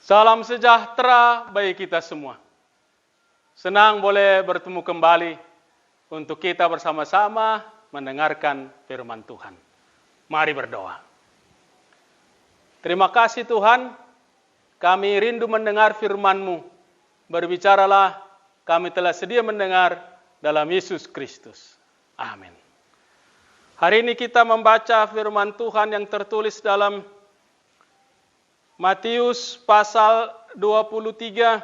Salam sejahtera bagi kita semua. Senang boleh bertemu kembali untuk kita bersama-sama mendengarkan firman Tuhan. Mari berdoa. Terima kasih Tuhan, kami rindu mendengar firman-Mu. Berbicaralah, kami telah sedia mendengar dalam Yesus Kristus. Amin. Hari ini kita membaca firman Tuhan yang tertulis dalam Matius pasal 23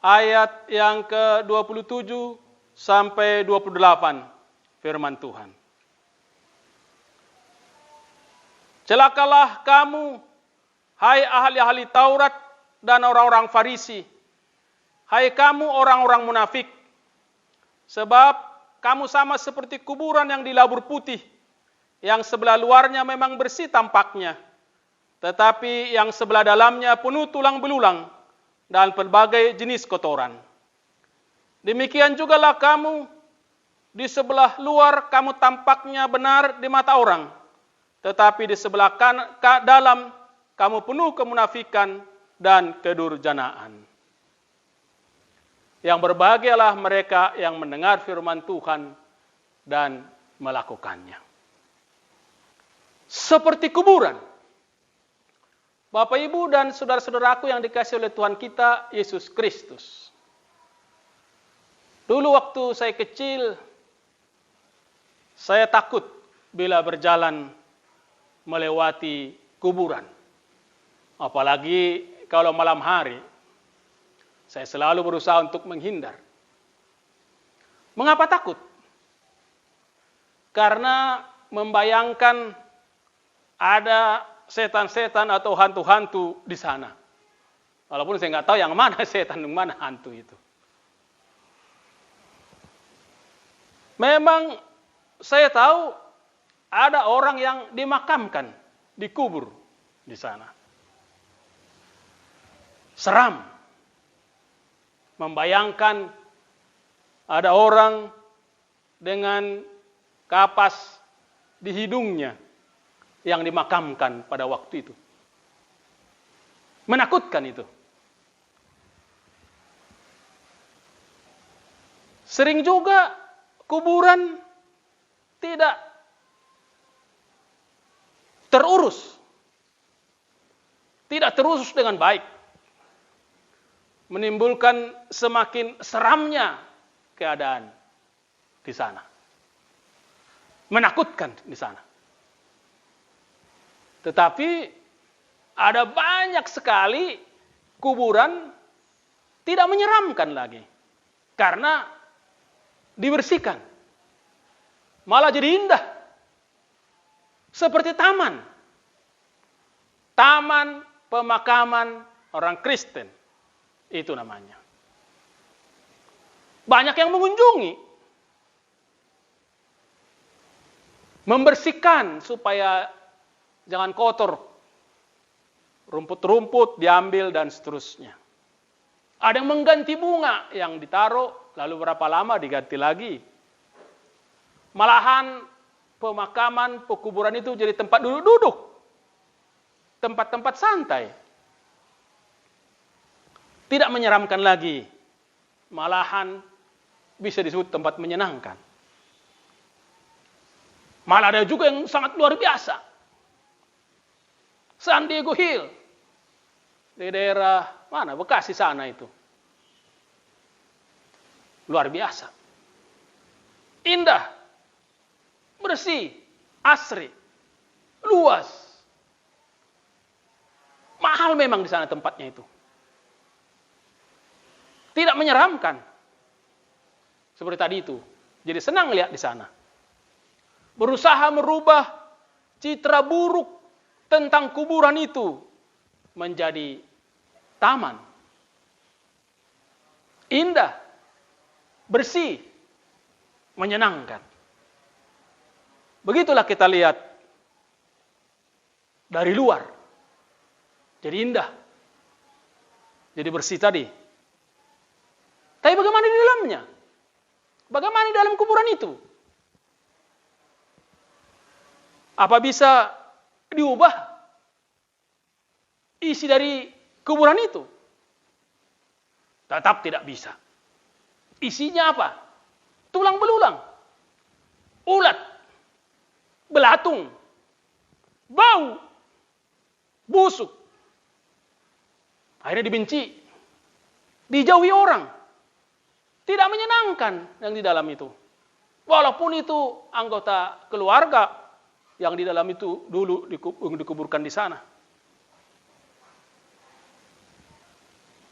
ayat yang ke-27 sampai 28 firman Tuhan. Celakalah kamu, hai ahli-ahli Taurat dan orang-orang Farisi, hai kamu orang-orang munafik, sebab kamu sama seperti kuburan yang dilabur putih, yang sebelah luarnya memang bersih tampaknya, tetapi yang sebelah dalamnya penuh tulang belulang dan berbagai jenis kotoran. Demikian jugalah kamu, di sebelah luar kamu tampaknya benar di mata orang, tetapi di sebelah dalam kamu penuh kemunafikan dan kedurjanaan. Yang berbahagialah mereka yang mendengar firman Tuhan dan melakukannya. Seperti kuburan. Bapak, Ibu, dan saudara-saudaraku yang dikasihi oleh Tuhan kita, Yesus Kristus. Dulu waktu saya kecil, saya takut bila berjalan melewati kuburan. Apalagi kalau malam hari, saya selalu berusaha untuk menghindar. Mengapa takut? Karena membayangkan ada setan-setan atau hantu-hantu di sana. Walaupun saya nggak tahu yang mana setan, yang mana hantu itu. Memang saya tahu ada orang yang dimakamkan, dikubur di sana. Seram. Membayangkan ada orang dengan kapas di hidungnya yang dimakamkan pada waktu itu. Menakutkan itu. Sering juga kuburan tidak terurus. Tidak terurus dengan baik. Menimbulkan semakin seramnya keadaan di sana. Menakutkan di sana. Tetapi ada banyak sekali kuburan tidak menyeramkan lagi. Karena dibersihkan. Malah jadi indah. Seperti taman. Taman pemakaman orang Kristen. Itu namanya. Banyak yang mengunjungi. Membersihkan supaya jangan kotor, rumput-rumput diambil dan seterusnya. Ada yang mengganti bunga yang ditaruh, lalu berapa lama diganti lagi. Malahan pemakaman, pekuburan itu jadi tempat duduk-duduk. Tempat-tempat santai. Tidak menyeramkan lagi. Malahan bisa disebut tempat menyenangkan. Malah ada juga yang sangat luar biasa. San Diego Hill. Di daerah mana? Bekasi sana itu. Luar biasa. Indah. Bersih. Asri. Luas. Mahal memang di sana tempatnya itu. Tidak menyeramkan. Seperti tadi itu. Jadi senang lihat di sana. Berusaha merubah citra buruk tentang kuburan itu menjadi taman. Indah, bersih, menyenangkan. Begitulah kita lihat dari luar. Jadi indah. Jadi bersih tadi. Tapi bagaimana di dalamnya? Bagaimana di dalam kuburan itu? Apa bisa diubah isi dari kuburan itu. Tetap tidak bisa. Isinya apa? Tulang belulang, ulat, belatung, bau, busuk. Akhirnya dibenci, dijauhi orang. Tidak menyenangkan yang di dalam itu. Walaupun itu anggota keluarga yang di dalam itu dulu dikuburkan di sana.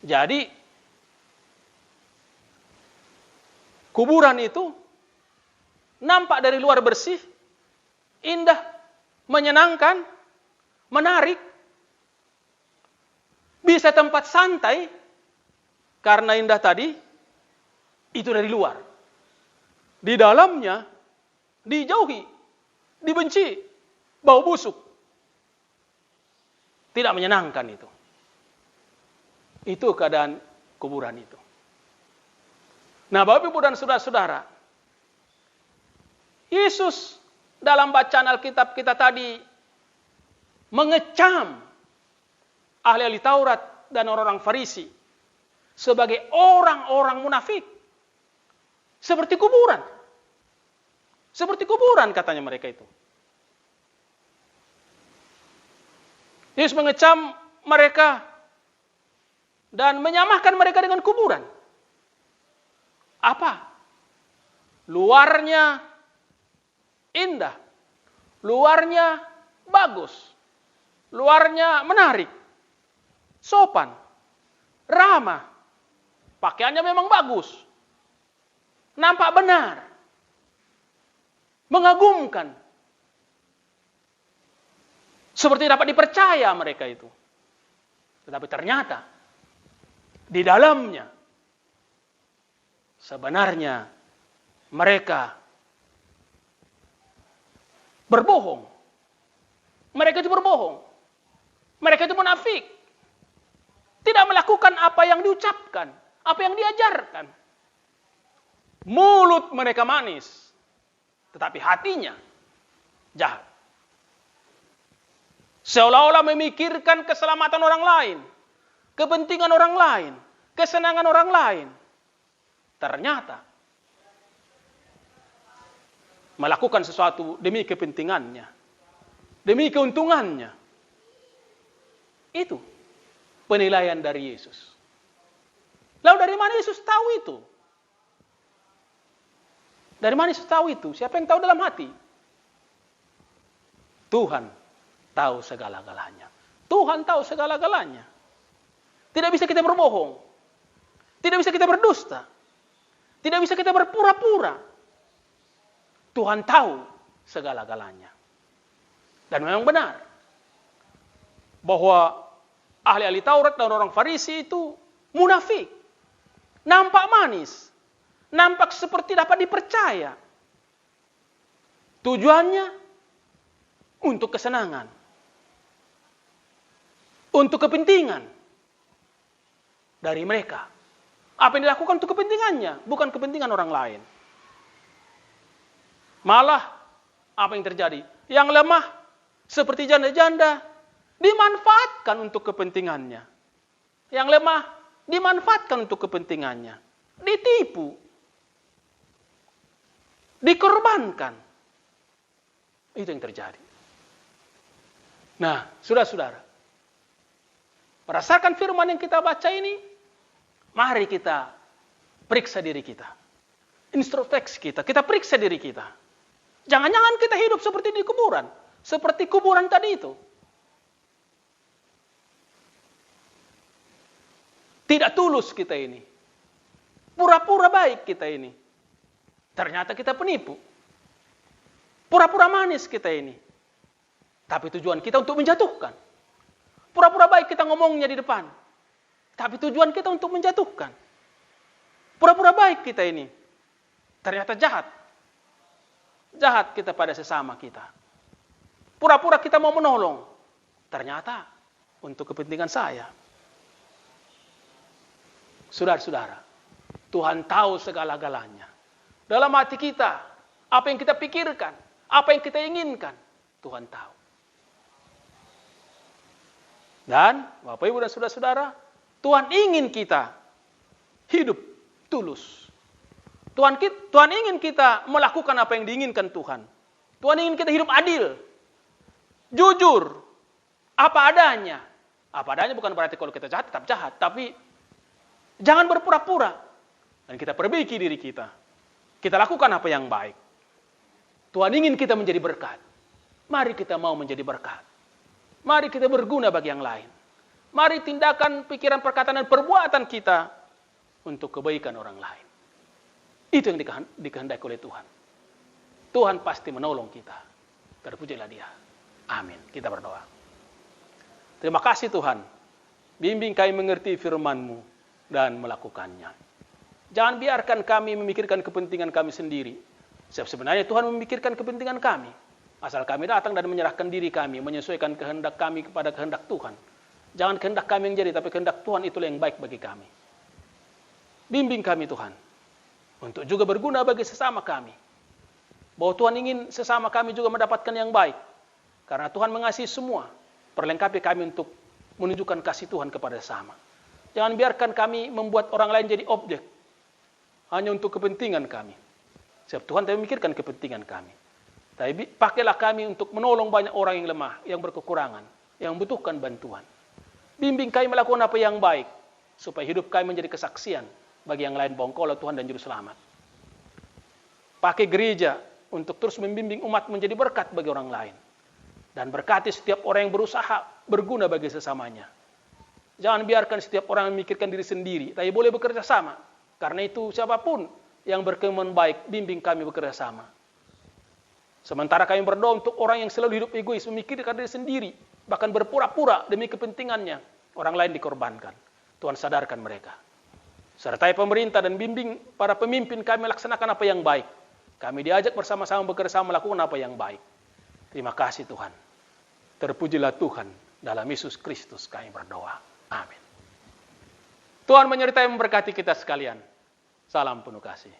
Jadi, kuburan itu nampak dari luar bersih, indah, menyenangkan, menarik, bisa tempat santai, karena indah tadi, itu dari luar. Di dalamnya, dijauhi, dibenci, bau busuk. Tidak menyenangkan itu. Itu keadaan kuburan itu. Nah, Bapak Ibu dan saudara-saudara, Yesus dalam bacaan Alkitab kita tadi mengecam ahli-ahli Taurat dan orang-orang Farisi sebagai orang-orang munafik. Seperti kuburan. Seperti kuburan katanya mereka itu. Yesus mengecam mereka dan menyamakan mereka dengan kuburan. Apa? Luarnya indah. Luarnya bagus. Luarnya menarik. Sopan. Ramah. Pakaiannya memang bagus. Nampak benar. Mengagumkan. Seperti dapat dipercaya mereka itu. Tetapi ternyata di dalamnya sebenarnya mereka berbohong. Mereka itu berbohong. Mereka itu munafik. Tidak melakukan apa yang diucapkan, apa yang diajarkan. Mulut mereka manis, tetapi hatinya jahat. Seolah-olah memikirkan keselamatan orang lain, kepentingan orang lain, kesenangan orang lain. Ternyata melakukan sesuatu demi kepentingannya, demi keuntungannya. Itu penilaian dari Yesus. Lalu dari mana Yesus tahu itu? Dari mana Yesus tahu itu? Siapa yang tahu dalam hati? Tuhan tahu segala-galanya. Tuhan tahu segala-galanya. Tidak bisa kita berbohong. Tidak bisa kita berdusta. Tidak bisa kita berpura-pura. Tuhan tahu segala-galanya. Dan memang benar bahwa ahli-ahli Taurat dan orang Farisi itu munafik. Nampak manis. Nampak seperti dapat dipercaya. Tujuannya untuk kesenangan. Untuk kepentingan dari mereka. Apa yang dilakukan untuk kepentingannya, bukan kepentingan orang lain. Malah, apa yang terjadi? Yang lemah, seperti janda-janda, dimanfaatkan untuk kepentingannya. Yang lemah, dimanfaatkan untuk kepentingannya. Ditipu. Dikorbankan. Itu yang terjadi. Nah, saudara-saudara, berdasarkan firman yang kita baca ini, mari kita periksa diri kita. Introspeksi kita periksa diri kita. Jangan-jangan kita hidup seperti di kuburan. Seperti kuburan tadi itu. Tidak tulus kita ini. Pura-pura baik kita ini. Ternyata kita penipu. Pura-pura manis kita ini. Tapi tujuan kita untuk menjatuhkan. Pura-pura baik kita ngomongnya di depan. Tapi tujuan kita untuk menjatuhkan. Pura-pura baik kita ini. Ternyata jahat. Jahat kita pada sesama kita. Pura-pura kita mau menolong. Ternyata untuk kepentingan saya. Saudara-saudara, Tuhan tahu segala-galanya. Dalam hati kita, apa yang kita pikirkan, apa yang kita inginkan, Tuhan tahu. Dan Bapak Ibu dan saudara-saudara, Tuhan ingin kita hidup tulus. Tuhan ingin kita melakukan apa yang diinginkan Tuhan. Tuhan ingin kita hidup adil, jujur, apa adanya. Apa adanya bukan berarti kalau kita jahat tetap jahat, tapi jangan berpura-pura. Dan kita perbaiki diri kita. Kita lakukan apa yang baik. Tuhan ingin kita menjadi berkat. Mari kita mau menjadi berkat. Mari kita berguna bagi yang lain. Mari tindakan, pikiran, perkataan, dan perbuatan kita untuk kebaikan orang lain. Itu yang dikehendaki oleh Tuhan. Tuhan pasti menolong kita. Terpujilah Dia. Amin. Kita berdoa. Terima kasih Tuhan. Bimbing kami mengerti firman-Mu dan melakukannya. Jangan biarkan kami memikirkan kepentingan kami sendiri. Sebab sebenarnya Tuhan memikirkan kepentingan kami. Asal kami datang dan menyerahkan diri kami, menyesuaikan kehendak kami kepada kehendak Tuhan. Jangan kehendak kami yang jadi, tapi kehendak Tuhan itulah yang baik bagi kami. Bimbing kami Tuhan, untuk juga berguna bagi sesama kami. Bahwa Tuhan ingin sesama kami juga mendapatkan yang baik. Karena Tuhan mengasihi semua, perlengkapi kami untuk menunjukkan kasih Tuhan kepada sesama. Jangan biarkan kami membuat orang lain jadi objek, hanya untuk kepentingan kami. Sebab Tuhan tidak memikirkan kepentingan kami. Tapi pakailah kami untuk menolong banyak orang yang lemah, yang berkekurangan, yang membutuhkan bantuan. Bimbing kami melakukan apa yang baik, supaya hidup kami menjadi kesaksian bagi yang lain bahwa Engkaulah Tuhan dan Juru Selamat. Pakai gereja untuk terus membimbing umat menjadi berkat bagi orang lain. Dan berkati setiap orang yang berusaha berguna bagi sesamanya. Jangan biarkan setiap orang memikirkan diri sendiri, tapi boleh bekerja sama. Karena itu siapapun yang berkeinginan baik, bimbing kami bekerja sama. Sementara kami berdoa untuk orang yang selalu hidup egois, memikirkan diri sendiri, bahkan berpura-pura demi kepentingannya, orang lain dikorbankan. Tuhan sadarkan mereka. Sertai pemerintah dan bimbing para pemimpin kami melaksanakan apa yang baik. Kami diajak bersama-sama bekerja sama melakukan apa yang baik. Terima kasih Tuhan. Terpujilah Tuhan, dalam Yesus Kristus kami berdoa. Amin. Tuhan menyertai memberkati kita sekalian. Salam penuh kasih.